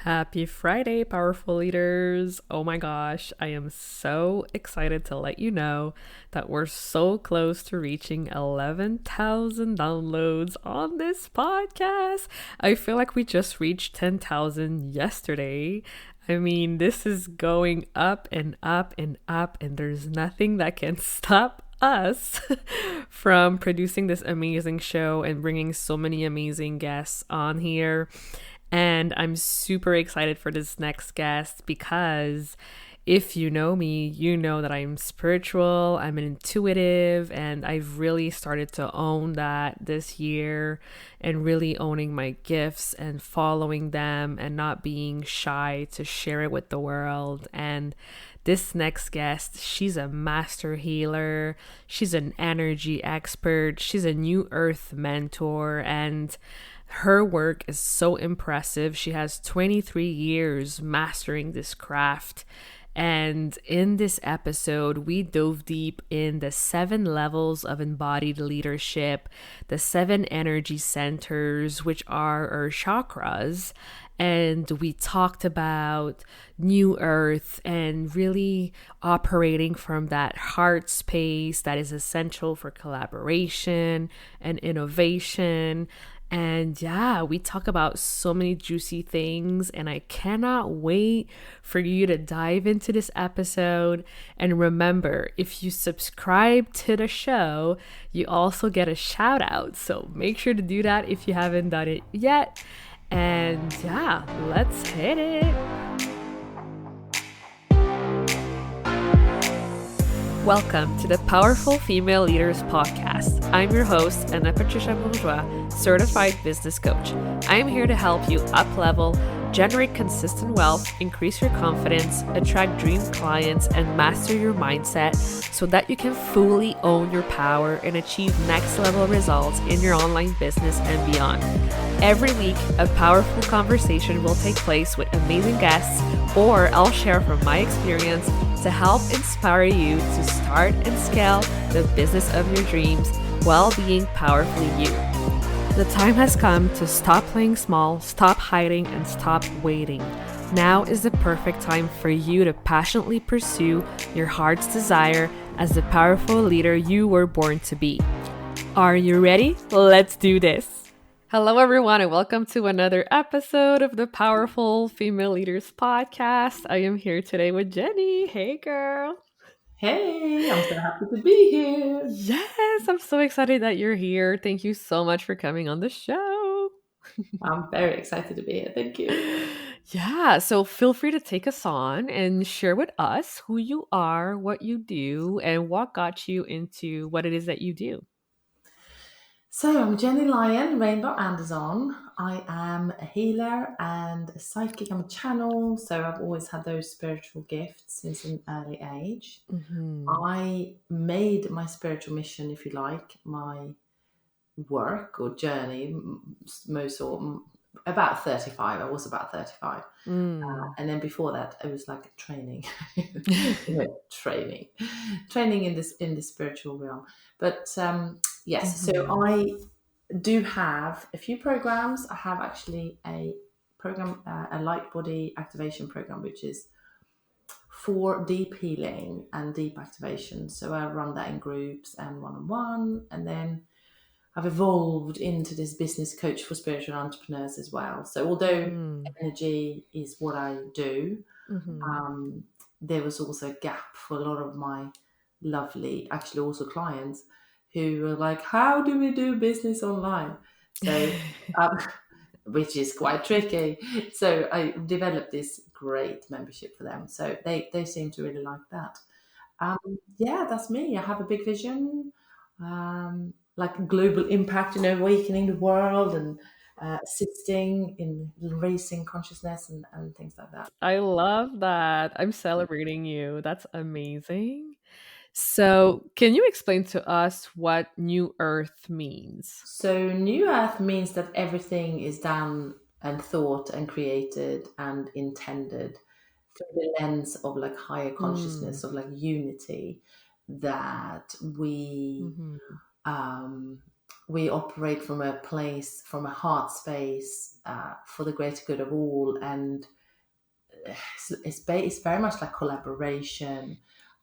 Happy Friday, powerful leaders. Oh my gosh, I am so excited to let you know that we're so close to reaching 11,000 downloads on this podcast. I feel like we just reached 10,000 yesterday. I mean, this is going up and up and up, and there's nothing that can stop us from producing this amazing show and bringing so many amazing guests on here. And I'm super excited for this next guest because if you know me, you know that I'm spiritual, I'm an intuitive, and I've really started to own that this year and really owning my gifts and following them and not being shy to share it with the world. And this next guest, she's a master healer, she's an energy expert, she's a new earth mentor, and her work is so impressive. She has 23 years mastering this craft. And in this episode, we dove deep in the 7 levels of embodied leadership, the 7 energy centers, which are our chakras. And we talked about New Earth and really operating from that heart space that is essential for collaboration and innovation. And yeah, we talk about so many juicy things, and I cannot wait for you to dive into this episode. And remember, if you subscribe to the show, you also get a shout out. So make sure to do that if you haven't done it yet. And yeah, let's hit it. Welcome to the Powerful Female Leaders Podcast. I'm your host, Anna Patricia Bourgeois, certified business coach. I'm here to help you up-level, generate consistent wealth, increase your confidence, attract dream clients, and master your mindset so that you can fully own your power and achieve next-level results in your online business and beyond. Every week, a powerful conversation will take place with amazing guests, or I'll share from my experience to help inspire you to start and scale the business of your dreams while being powerfully you. The time has come to stop playing small, stop hiding, and stop waiting. Now is the perfect time for you to passionately pursue your heart's desire as the powerful leader you were born to be. Are you ready? Let's do this. Hello, everyone, and welcome to another episode of the Powerful Female Leaders Podcast. I am here today with Gennye. Hey, girl. Hey, I'm so happy to be here. Yes, I'm so excited that you're here. Thank you so much for coming on the show. I'm very excited to be here. Thank you. Yeah, so feel free to take us on and share with us who you are, what you do, and what got you into what it is that you do. So, I'm Gennye Lion, Rainbow Anderson. I am a healer and a psychic. I'm a channel, so I've always had those spiritual gifts since an early age. Mm-hmm. I made my spiritual mission, if you like, my work or journey, about 35. I was about 35. Mm. And then before that, it was like training, training in the spiritual realm. But yes, so I do have a few programs. I have actually a program, a Lightbody activation program, which is for deep healing and deep activation. So I run that in groups and one-on-one, and then I've evolved into this business coach for spiritual entrepreneurs as well. So although Mm. energy is what I do, Mm-hmm. there was also a gap for a lot of my lovely, actually also clients who were like, how do we do business online? So, um, which is quite tricky. So I developed this great membership for them. So they seem to really like that. Yeah, that's me. I have a big vision, like global impact, awakening the world and assisting in raising consciousness and things like that. I love that. I'm celebrating you. That's amazing. So, can you explain to us what New Earth means? So, New Earth means that everything is done and thought and created and intended through the lens of like higher Mm. consciousness, of like unity, that we Mm-hmm. um, we operate from a place, from a heart space, for the greater good of all, and it's very much like collaboration.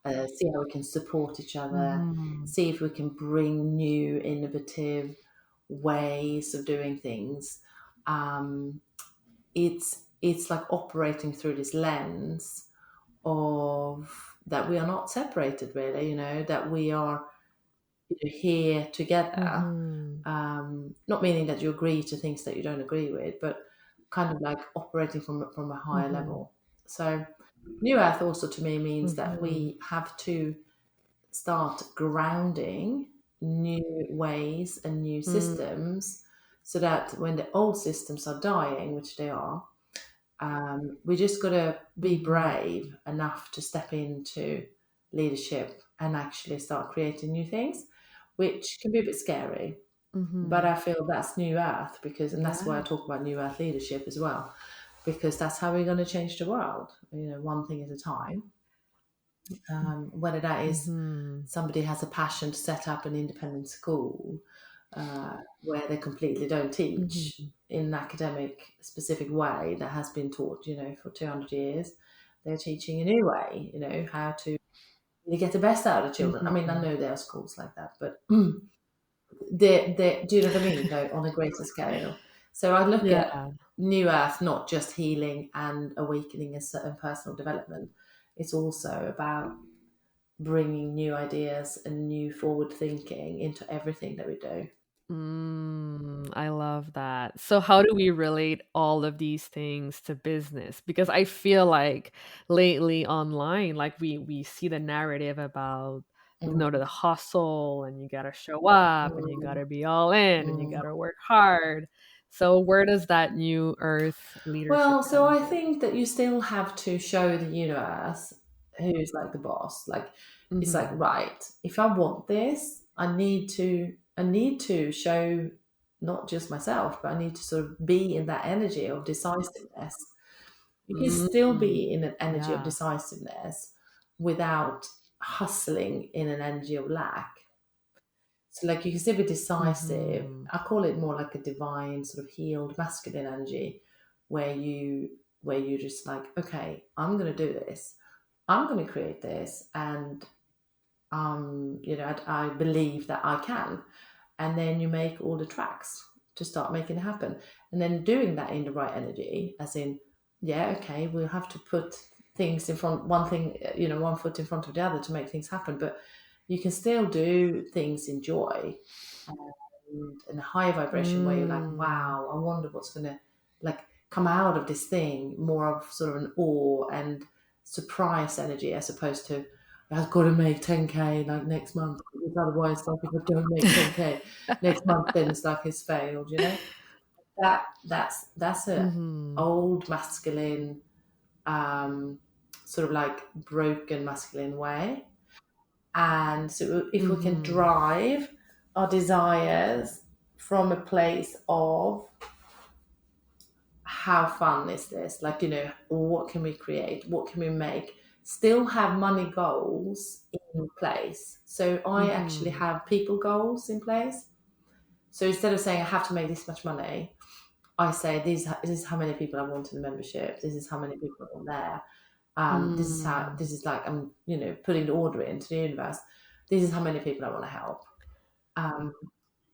See how we can support each other, Mm-hmm. see if we can bring new innovative ways of doing things. um, it's like operating through this lens of that we are not separated, really, that we are, here together. Mm-hmm. Not meaning that you agree to things that you don't agree with, but kind of like operating from a higher Mm-hmm. level. So new earth also to me means that Mm-hmm. we have to start grounding new ways and new systems, so that when the old systems are dying, which they are, we just got to be Mm-hmm. brave enough to step into leadership and actually start creating new things, which can be a bit scary. But Mm-hmm. I feel that's new earth, and that's why I Yeah. talk about new earth leadership as well, because that's how we're going to change the world, one thing at a time. Whether that is Mm-hmm. somebody has a passion to set up an independent school, where they completely don't teach Mm-hmm. in an academic specific way that has been taught, for 200 years. They're teaching a new way, how to really get the best out of children. I mean, I Mm-hmm. know there are schools like that, but do you know what I mean? Though on a greater scale. So I look Yeah. at New Earth not just healing and awakening and personal development. It's also about bringing new ideas and new forward thinking into everything that we do. I love that. So, how do we relate all of these things to business? Because I feel like lately online, like we see the narrative about Mm, the hustle and you gotta show up and you mm, gotta be all in and you mm. gotta work hard. So, where does that new earth leadership Well, so come I in? think that you still have to show the universe who's like the boss. Like it's like, Mm-hmm. right, if I want this, I need to show not just myself, but I need to sort of be in that energy of decisiveness. You can still Mm-hmm. be in an energy of Yeah. decisiveness without hustling in an energy of lack. So like you can still be decisive. Mm-hmm. I call it more like a divine sort of healed masculine energy, where you just like, okay, I'm gonna do this. I'm gonna create this, and I believe that I can. And then you make all the tracks to start making it happen. And then doing that in the right energy, as in, yeah, okay, we'll have to put things in front, one foot in front of the other to make things happen. But you can still do things in joy and in a high vibration where you're like, Mm. wow, I wonder what's going to like come out of this thing, more of sort of an awe and surprise energy, as opposed to I've got to make 10k like next month, because otherwise, like, if I don't make 10k next month, then it's like it's failed, that's a Mm-hmm. old masculine, um sort of like broken masculine way. And so if we can Mm-hmm. drive our desires from a place of how fun is this, like, what can we create, what can we make, still have money goals in place. So I actually Mm-hmm. have people goals in place. So instead of saying I have to make this much money, I say this is how many people I want in the membership, this is how many people I want there. Mm. This is like I'm, putting the order into the universe. This is how many people I want to help. Um,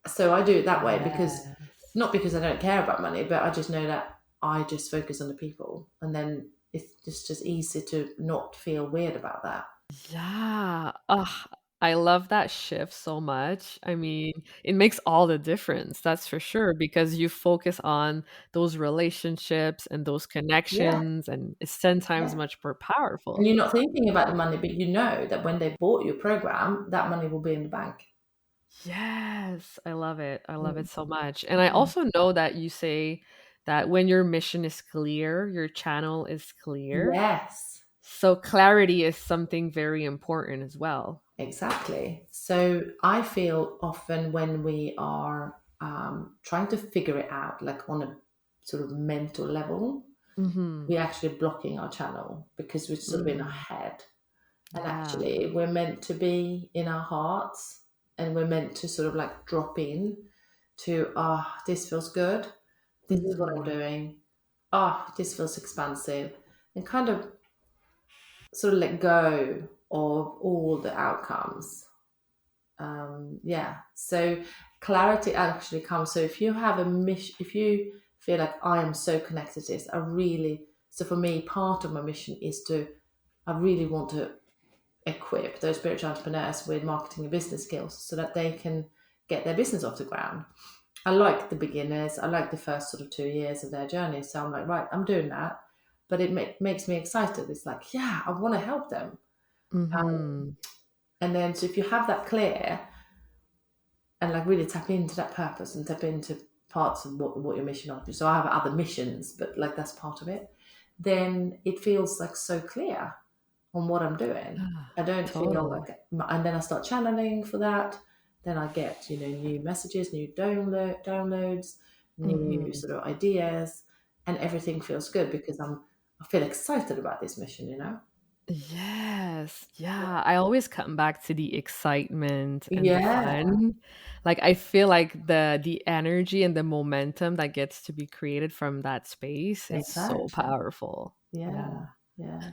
so I do it that way, because Yes. not because I don't care about money, but I just know that I just focus on the people, and then it's just easy to not feel weird about that. Yeah. Ugh, I love that shift so much. I mean, it makes all the difference, that's for sure, because you focus on those relationships and those Yeah, connections, and it's 10 times yeah. much more And powerful. you're not thinking about the money, but you know that when they bought your program, that money will be in the bank. Yes, I love it. I love Mm. it so much. And I also know that you say that when your mission is clear, your channel is clear. Yes, So clarity is something very important as well. exactly. So I feel often when we are trying to figure it out, like on a sort of mental level, Mhm. we're actually blocking our channel because we're sort of in our Mm. head. And Yeah. actually, we're meant to be in our hearts, and we're meant to sort of like drop in. to, this feels good. This is what I'm doing. This feels expansive. And kind of sort of let go of all the outcomes. So clarity actually comes. So if you have a mission, if you feel like I am so connected to this, so for me, part of my mission is I really want to equip those spiritual entrepreneurs with marketing and business skills so that they can get their business off the ground. I like the beginners. I like the first sort of 2 years of their journey. So I'm like, right, I'm doing that. But it makes me excited. It's like, yeah, I want to help them. And then, so if you have that clear and like really tap into that purpose and tap into parts of what your mission is. So I have other missions, but like that's part of it. Then it feels like so clear on what I'm doing. I don't feel like, and then I start channeling for that. Then I get, new messages, new downloads, new sort of ideas, and everything feels good because I feel excited about this mission. Yes. Yeah. I always come back to the excitement and the Yeah, fun. Like I feel like the energy and the momentum that gets to be created from that space is so exactly. powerful. Yeah, Yeah. yeah.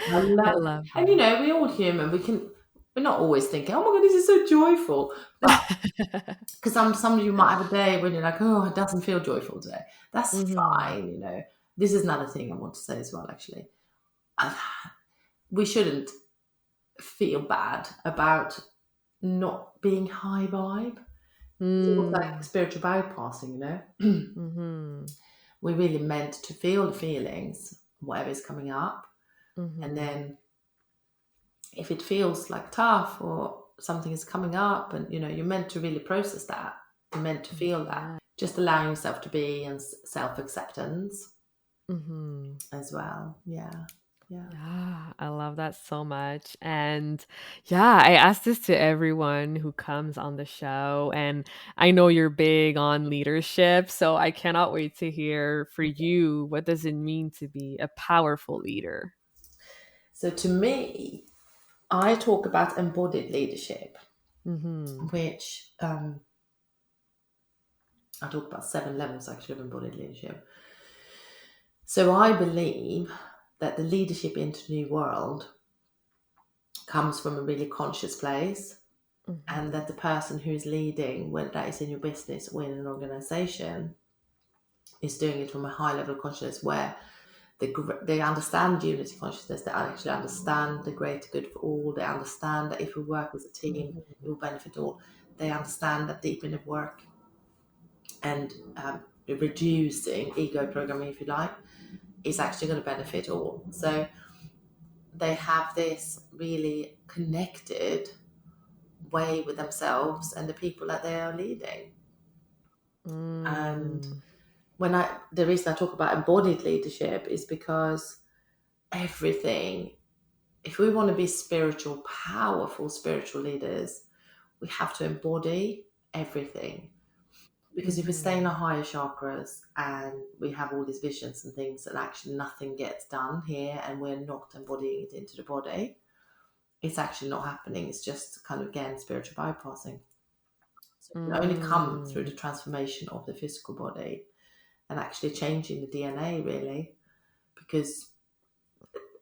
I I love, love and we're all human. We're not always thinking, "Oh my god, this is so joyful," but that. because some of you might have a day when you're like, "Oh, it doesn't feel joyful today." That's Mhm. fine. This is another thing I want to say as well. Actually, I, we shouldn't feel bad about not being high vibe. It's almost like Mm. spiritual bypassing. Mhm. We're really meant to feel the feelings, whatever is coming up, and Mhm. then if it feels like tough or something is coming up and you're meant to really process that, you're meant to feel that, Yeah. just allowing yourself to be and self-acceptance Mhm. as well. Yeah. Yeah, I love that so much. And yeah, I ask this to everyone who comes on the show. And I know you're big on leadership. So I cannot wait to hear for you, what does it mean to be a powerful leader? So to me, I talk about embodied leadership, Mm-hmm. which I talk about 7 levels actually of embodied leadership. So I believe that the leadership into the new world comes from a really conscious place, and Mm-hmm. that the person who is leading, whether that is in your business or in an organization, is doing it from a high level of consciousness where they understand unity consciousness, they actually understand the greater good for all, they understand that if we work as a team, it will benefit all. They understand that deep inner work and reducing ego programming, if you like, is actually going to benefit all. So they have this really connected way with themselves and the people that they are leading. And Mm. the reason I talk about embodied leadership is because everything, if we want to be powerful spiritual leaders, we have to embody everything. Because if we stay in Mm-hmm. our higher chakras and we have all these visions and things and actually nothing gets done here and we're not embodying it into the body, it's actually not happening. It's just kind of, again, spiritual bypassing. So it can only come through the Mm. transformation of the physical body and actually changing the DNA, really. Because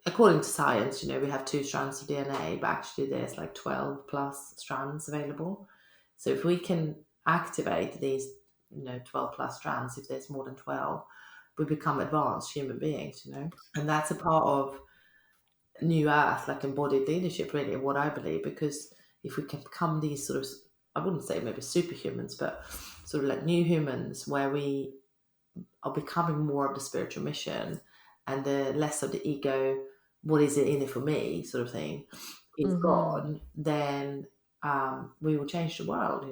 according to science, we have 2 strands of DNA, but actually there's like 12 plus strands available. So if we can activate these, 12 plus strands, if there's more than 12, we become advanced human beings. And that's a part of new earth, like embodied leadership, really, what I believe, because if we can become these sort of, I wouldn't say maybe superhumans, but sort of like new humans where we are becoming more of the spiritual mission and the less of the ego, what is it in it for me sort of thing, is Mm-hmm. gone, then we will change the world.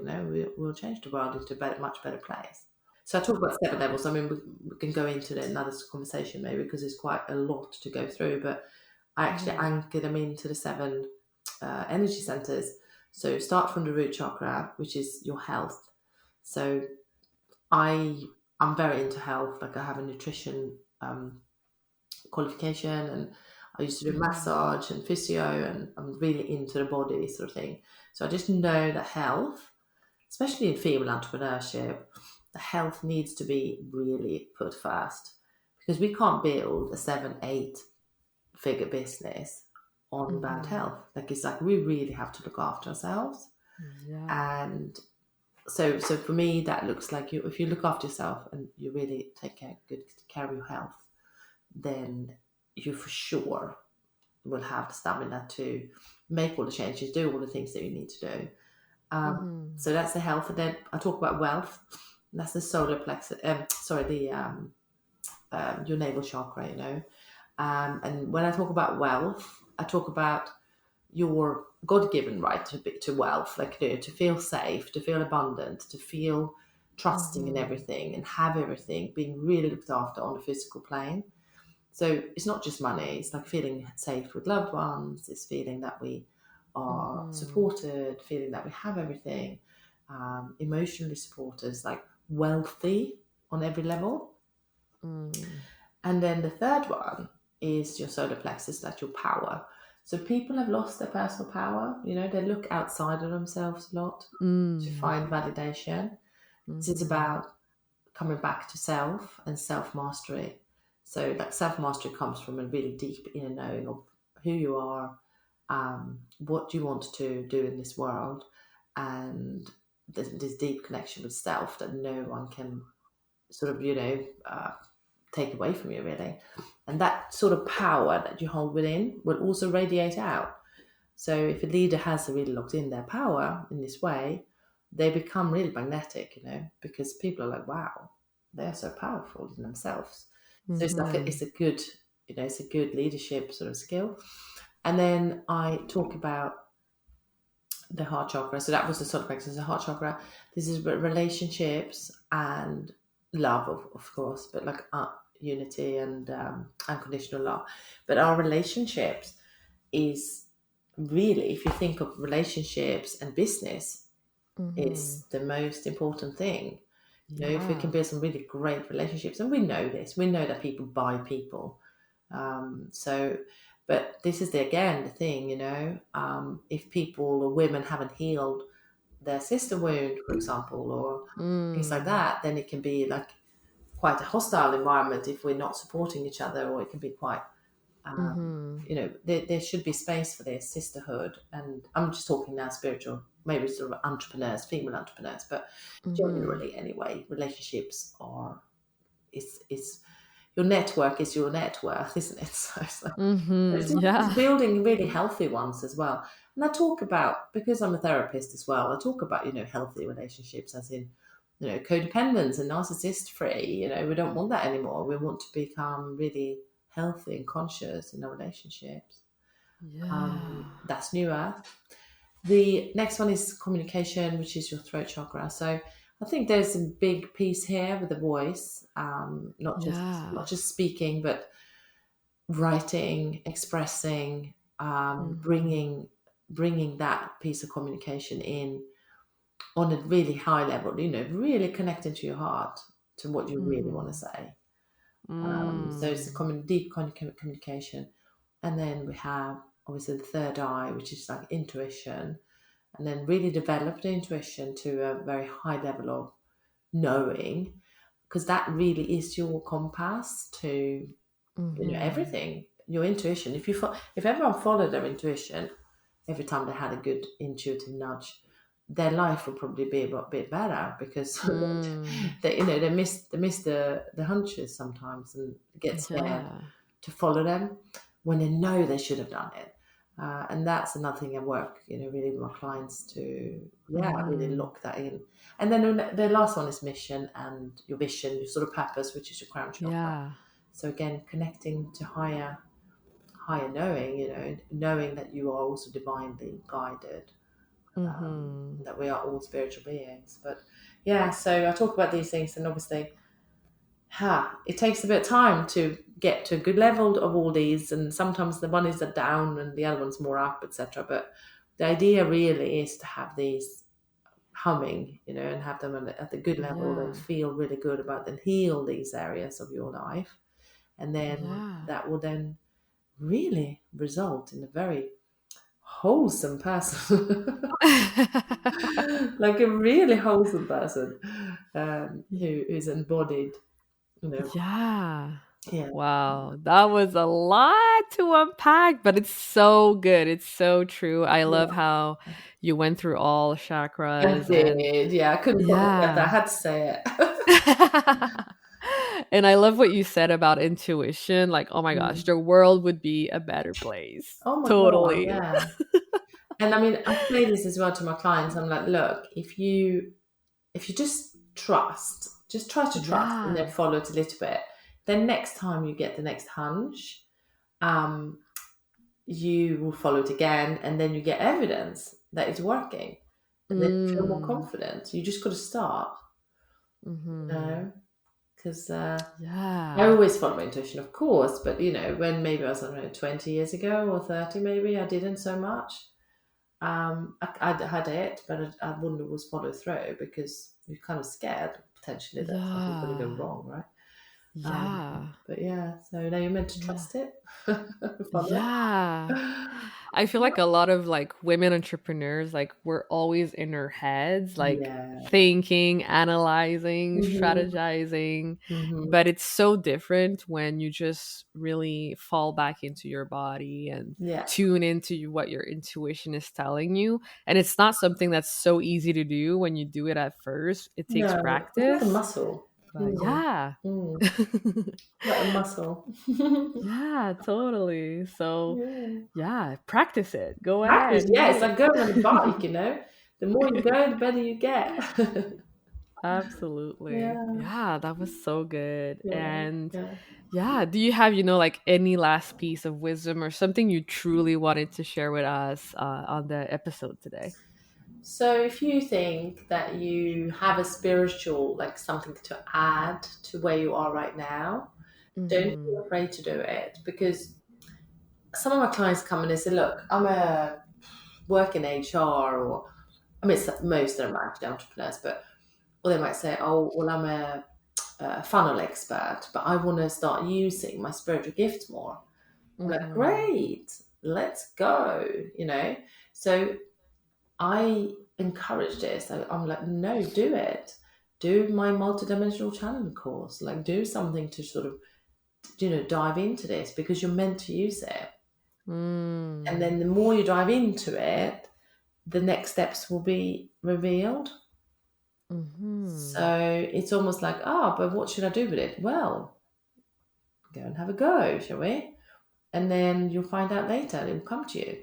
We'll change the world into a much better place. So I talk about 7 levels. I mean, we can go into another conversation maybe because there's quite a lot to go through, but I actually Mm-hmm. anchor them into the 7 energy centers. So start from the root chakra, which is your health. So I'm very into health. Like I have a nutrition qualification, and I used to do Mm-hmm. massage and physio, and I'm really into the body sort of thing. So I just know that health especially in female entrepreneurship, the health needs to be really put first, because we can't build a 7-8 figure business on bad health. Like, it's like we really have to look after ourselves. Yeah. And so for me, that looks like if you look after yourself and you really take good care of your health, then you for sure will have the stamina to make all the changes, do all the things that you need to do. So that's the health. And then I talk about wealth. That's the solar plexus. Your navel chakra. And when I talk about wealth, I talk about your God-given right to wealth, like, to feel safe, to feel abundant, to feel trusting in everything and have everything being really looked after on the physical plane. So it's not just money, it's like feeling safe with loved ones, it's feeling that we are supported, feeling that we have everything, emotionally supported, it's like wealthy on every level. And then the third one is your solar plexus, that's your power. So people have lost their personal power, they look outside of themselves a lot to find validation. This is about coming back to self and self-mastery. So like self-mastery comes from a really deep inner knowing of who you are, what you want to do in this world, and this deep connection with self that no one can sort of, take away from you, really. And that sort of power that you hold within will also radiate out. So if a leader has really locked in their power in this way, they become really magnetic, because people are like, wow, they're so powerful in themselves. So it's like it's a good, it's a good leadership sort of skill. And then I talk about the heart chakra. So that was the solar plexus, the heart chakra. This is relationships and love, of course, but like unity and unconditional love. But our relationships is really, if you think of relationships and business, it's the most important thing. If we can build some really great relationships, and we know this, we know that people buy people. But this is the thing, if people or women haven't healed their sister wound, for example, or things like that, then it can be like quite a hostile environment if we're not supporting each other, or it can be quite there should be space for this sisterhood. And I'm just talking now spiritual, maybe sort of entrepreneurs, female entrepreneurs, but generally anyway, relationships are is your network is your net worth, isn't it? So it's like it's building really healthy ones as well. And I talk about, because I'm a therapist as well, I talk about healthy relationships, as in codependence and narcissist free. We don't want that anymore. We want to become really healthy and conscious in our relationships. That's new earth. The next one is communication, which is your throat chakra. So I think there's a big piece here with the voice, not just speaking, but writing, expressing, bringing that piece of communication in on a really high level. Really connecting to your heart, to what you really want to say. So it's a deep communication. And then we have obviously the third eye, which is like intuition, and then really develop the intuition to a very high level of knowing, because that really is your compass to everything. Your intuition. If everyone followed their intuition every time they had a good intuitive nudge, their life would probably be a bit better, because they miss the hunches sometimes and get scared to follow them when they know they should have done it. And that's another thing I work really with my clients to really lock that in. And then the last one is mission and your vision, your sort of purpose, which is your crown chakra. So again, connecting to higher knowing, knowing that you are also divinely guided, that we are all spiritual beings. But so I talk about these things, and obviously it takes a bit of time to get to a good level of all these, and sometimes the one is down and the other one's more up, etc. But the idea really is to have these humming, and have them at a good level and feel really good about and heal these areas of your life. And then that will then really result in a very wholesome person. Like a really wholesome person, who's embodied, you know. Yeah. Yeah, Wow, that was a lot to unpack, but it's so good. It's so true. I love yeah. how you went through all I chakras and did. Yeah, I couldn't put it together. I yeah. had to say it. And I love what you said about intuition. Like, oh my gosh, Mm. the world would be a better place. Oh my God, Totally. yeah. And I mean, I say this as well to my clients. I'm like, look, if you just try to trust and then Yeah. follow it a little bit, then next time you get the next hunch, um, you will follow it again, and then you get evidence that it's working, and then you feel more Mm. confident. You just got to start, you Mm-hmm. know, because I Yeah. always follow my intuition, of course, but you know, when maybe I was, I don't know, 20 years ago or 30, maybe I didn't so much. I had it, but I wouldn't always follow through because you're kind of scared potentially that something's going to go Yeah. wrong, right? Um, Yeah. but yeah, so now you're meant to Yeah. trust it, follow Yeah. it. I feel like a lot of like women entrepreneurs, like we're always in our heads, like Yeah. thinking, analyzing, Hmm. strategizing. Hmm. But it's so different when you just really fall back into your body and Yeah. tune into what your intuition is telling you. And it's not something that's so easy to do when you do it at first. It takes No, it's like a practice. muscle. But Mm. yeah. Mm. Like a muscle. Yeah, totally. So, Yeah. yeah, practice it. Go Practice, ahead, yeah, do it's it. like going on a bike, you know. The more you go, the better you get. Absolutely. Yeah, Yeah, that was so good. yeah, And yeah. yeah, do you have, like any last piece of wisdom or something you truly wanted to share with us on the episode today? So if you think that you have a spiritual, like something to add to where you are right now, don't be Mm-hmm. afraid to do it, because some of my clients come and they say, look, I'm a work in HR, or I mean, most of them are actually entrepreneurs, but or they might say, oh, well, I'm a funnel expert, but I want to start using my spiritual gifts more. I'm like, Mm-hmm. great, let's go, you know. So I encourage this. I'm like, no, do it. Do my multidimensional channeling course. Like, do something to sort of, dive into this, because you're meant to use it. And Mm. then the more you dive into it, the next steps will be revealed. Mm-hmm. So it's almost like, but what should I do with it? Well, go and have a go, shall we? And then you'll find out later. It will come to you.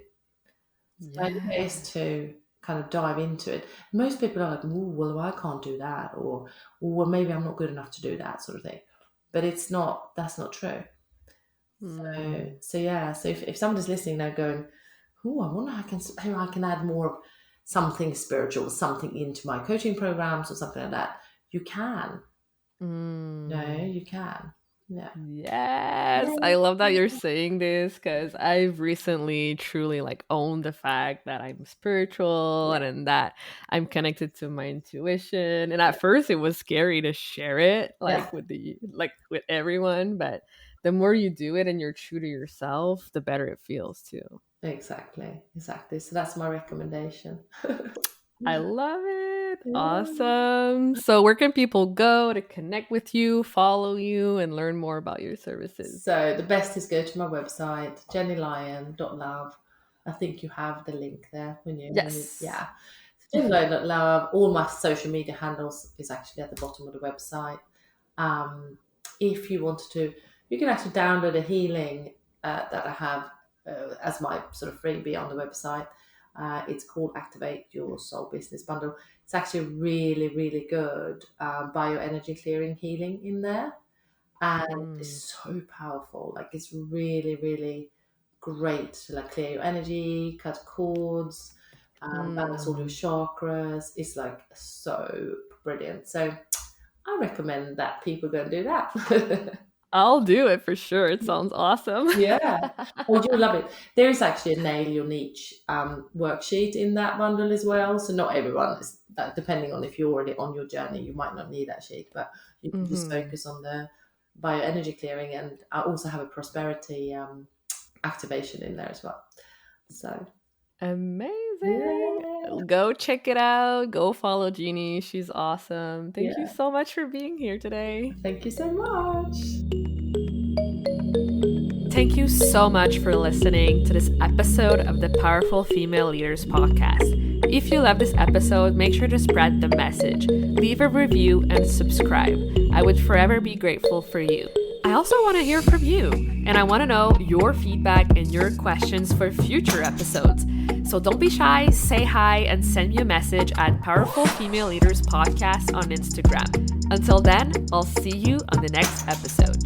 So the idea is Yeah. to kind of dive into it. Most people are like, "Ooh, well, I can't do that," or well, maybe I'm not good enough to do that sort of thing. But it's not. That's not true. Mm. So yeah. So if somebody's listening now, going, "Oh, I wonder how I can add more of something spiritual, something into my coaching programs or something like that," you can. No, Mm. you can. Yeah. Yes, I Yeah. love that you're saying this because I've recently truly like owned the fact that I'm spiritual Yeah. and that I'm connected to my intuition. And at first it was scary to share it Yeah. like with everyone, but the more you do it and you're true to yourself, the better it feels too. Exactly. Exactly. So that's my recommendation. I love it. Yeah. Awesome. So where can people go to connect with you, follow you, and learn more about your services? So the best is go to my website, jennylyon.love. I think you have the link there when you, Yes. yeah. So jennylyon.love. All my social media handles is actually at the bottom of the website. Um, if you wanted to, you can actually download a healing that I have as my sort of freebie on the website. It's called Activate Your Soul Business Bundle. It's actually really, really good bioenergy clearing healing in there, and it's Mm, so powerful. Like, it's really, really great to like clear your energy, cut cords, balance all your mm. chakras. It's like so brilliant. So I recommend that people go and do that. I'll do it for sure. It sounds awesome. Yeah. Oh, you'll love it. There is actually a nail your niche worksheet in that bundle as well. So not everyone is, depending on if you're already on your journey, you might not need that sheet, but you can just Hmm. focus on the bioenergy clearing. And I also have a prosperity activation in there as well. So Amazing. Yeah. Go check it out. Go follow Gennye. She's awesome. Thank you Yeah. so much for being here today. Thank you so much. Thank you so much for listening to this episode of the Powerful Female Leaders podcast. If you love this episode, make sure to spread the message, leave a review, and subscribe. I would forever be grateful for you. I also want to hear from you, and I want to know your feedback and your questions for future episodes. So don't be shy, say hi, and send me a message at Powerful Female Leaders Podcast on Instagram. Until then, I'll see you on the next episode.